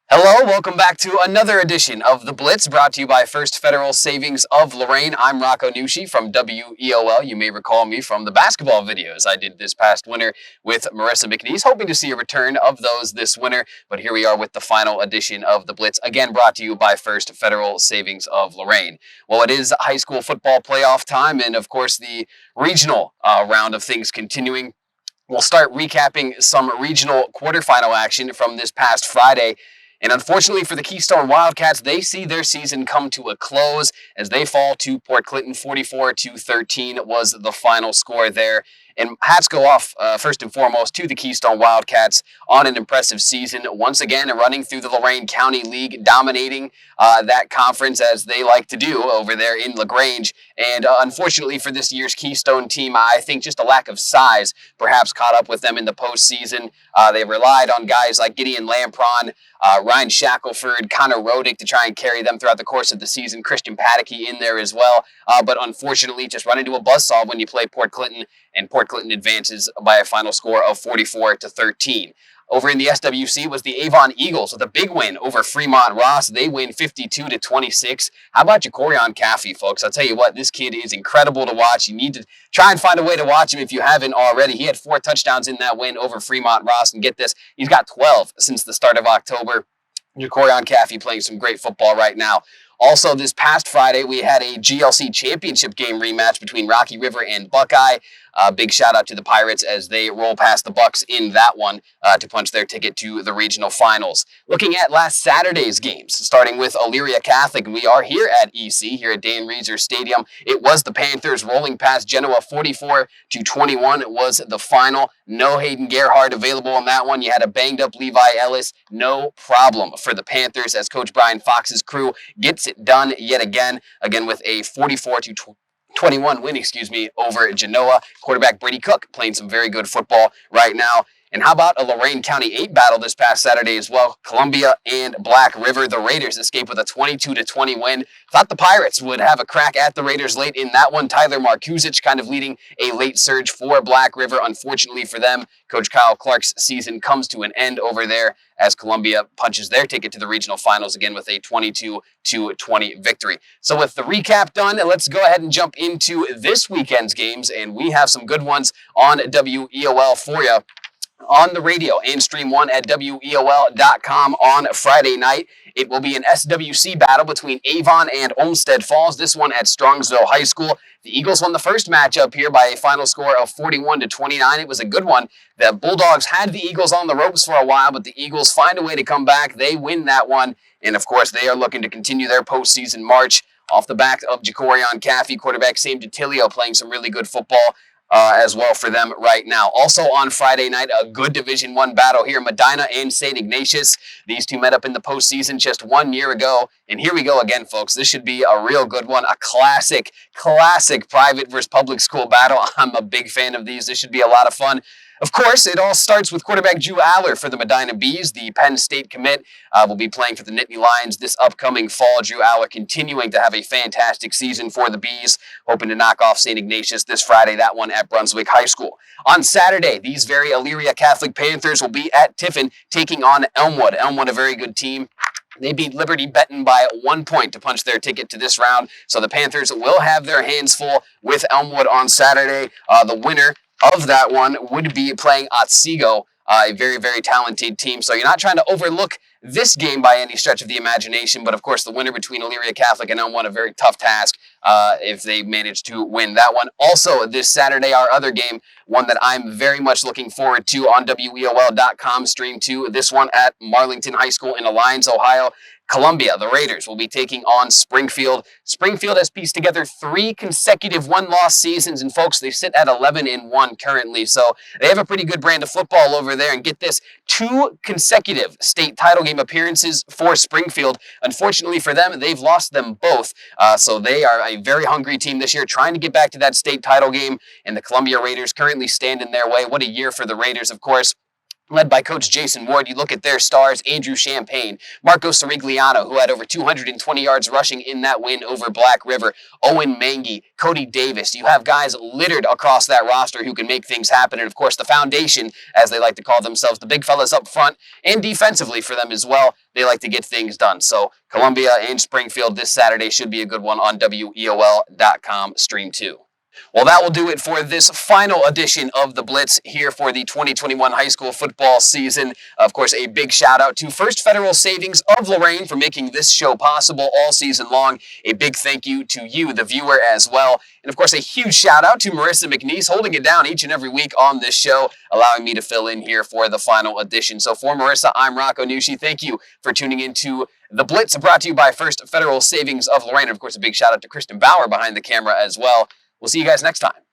Hello, welcome back to another edition of The Blitz, brought to you by First Federal Savings of Lorraine. I'm Rocco Nuosci from WEOL. You may recall me from the basketball videos I did this past winter with Marissa McNeese, hoping to see a return of those this winter. But here we are with the final edition of The Blitz, again brought to you by First Federal Savings of Lorraine. Well, it is high school football playoff time, and of course the regional round of things continuing. We'll start recapping some regional quarterfinal action from this past Friday. And unfortunately for the Keystone Wildcats, they see their season come to a close as they fall to Port Clinton. 44-13 was the final score there. And hats go off, first and foremost, to the Keystone Wildcats on an impressive season. Once again, running through the Lorain County League, dominating that conference as they like to do over there in LaGrange. And unfortunately for this year's Keystone team, I think just a lack of size perhaps caught up with them in the postseason. They relied on guys like Gideon Lampron, Ryan Shackelford, Connor Rodick to try and carry them throughout the course of the season. Christian Paddocky in there as well. But unfortunately, just run into a buzzsaw when you play Port Clinton, and Port Clinton advances by a final score of 44-13. Over in the SWC was the Avon Eagles with a big win over Fremont Ross. They win 52-26. How about Jacorian Caffey, folks? I'll tell you what, this kid is incredible to watch. You need to try and find a way to watch him if you haven't already. He had 4 touchdowns in that win over Fremont Ross, and get this, he's got 12 since the start of October. Jacorian Caffey playing some great football right now. Also, this past Friday, we had a GLC championship game rematch between Rocky River and Buckeye. Big shout out to the Pirates as they roll past the Bucks in that one to punch their ticket to the regional finals. Looking at last Saturday's games, starting with Elyria Catholic, we are here at EC, here at Dan Reeser Stadium. It was the Panthers rolling past Genoa. 44-21 was the final. No Hayden Gerhardt available in that one. You had a banged up Levi Ellis. No problem for the Panthers as Coach Brian Fox's crew gets it done yet again with a 44-21 win, over Genoa. Quarterback Brady Cook playing some very good football right now. And how about a Lorain County 8 battle this past Saturday as well? Columbia and Black River. The Raiders escape with a 22-20 win. Thought the Pirates would have a crack at the Raiders late in that one. Tyler Markuzic kind of leading a late surge for Black River. Unfortunately for them, Coach Kyle Clark's season comes to an end over there as Columbia punches their ticket to the regional finals again with a 22-20 victory. So with the recap done, let's go ahead and jump into this weekend's games, and we have some good ones on WEOL for you. On the radio and stream 1 at WEOL.com on Friday night. It will be an SWC battle between Avon and Olmsted Falls, this one at Strongsville High School. The Eagles won the first matchup here by a final score of 41-29. It was a good one. The Bulldogs had the Eagles on the ropes for a while, but the Eagles find a way to come back. They win that one, and of course, they are looking to continue their postseason march off the back of Jacorian Caffey, quarterback Sam DiTilio playing some really good football as well for them right now. Also on Friday night, a good Division I battle here. Madinah and St Ignatius. These two met up in the postseason just 1 year ago. And here we go again, folks. This should be a real good one. A classic private versus public school battle. I'm a big fan of these. This should be a lot of fun. Of course, it all starts with quarterback Drew Aller for the Madinah Bees. The Penn State commit will be playing for the Nittany Lions this upcoming fall. Drew Aller continuing to have a fantastic season for the Bees, hoping to knock off St. Ignatius this Friday, that one at Brunswick High School. On Saturday, these very Elyria Catholic Panthers will be at Tiffin taking on Elmwood. Elmwood, a very good team. They beat Liberty Benton by 1 point to punch their ticket to this round. So the Panthers will have their hands full with Elmwood on Saturday. The winner of that one would be playing Otsego, a very, very talented team. So you're not trying to overlook this game by any stretch of the imagination, but of course the winner between Elyria Catholic and Elmwood, a very tough task if they manage to win that one. Also this Saturday, our other game, one that I'm very much looking forward to on WEOL.com, stream 2, this one at Marlington High School in Alliance, Ohio. Columbia, the Raiders, will be taking on Springfield. Springfield has pieced together 3 consecutive one-loss seasons, and folks, they sit at 11-1 currently, so they have a pretty good brand of football over there. And get this, 2 consecutive state title game appearances for Springfield. Unfortunately for them, they've lost them both, so they are a very hungry team this year, trying to get back to that state title game, and the Columbia Raiders currently stand in their way. What a year for the Raiders, of course. led by Coach Jason Ward. You look at their stars, Andrew Champagne, Marco Sirigliano, who had over 220 yards rushing in that win over Black River, Owen Mangy, Cody Davis. You have guys littered across that roster who can make things happen. And of course, the foundation, as they like to call themselves, the big fellas up front and defensively for them as well. They like to get things done. So Columbia and Springfield this Saturday should be a good one on WEOL.com Stream 2. Well, that will do it for this final edition of the Blitz here for the 2021 high school football season. Of course, a big shout out to First Federal Savings of Lorain for making this show possible all season long. A big thank you to you, the viewer, as well. And of course, a huge shout out to Marissa McNeese holding it down each and every week on this show, allowing me to fill in here for the final edition. So for Marissa, I'm Rocco Nuosci. Thank you for tuning into the Blitz, brought to you by First Federal Savings of Lorain. And of course, a big shout out to Kristen Bauer behind the camera as well. We'll see you guys next time.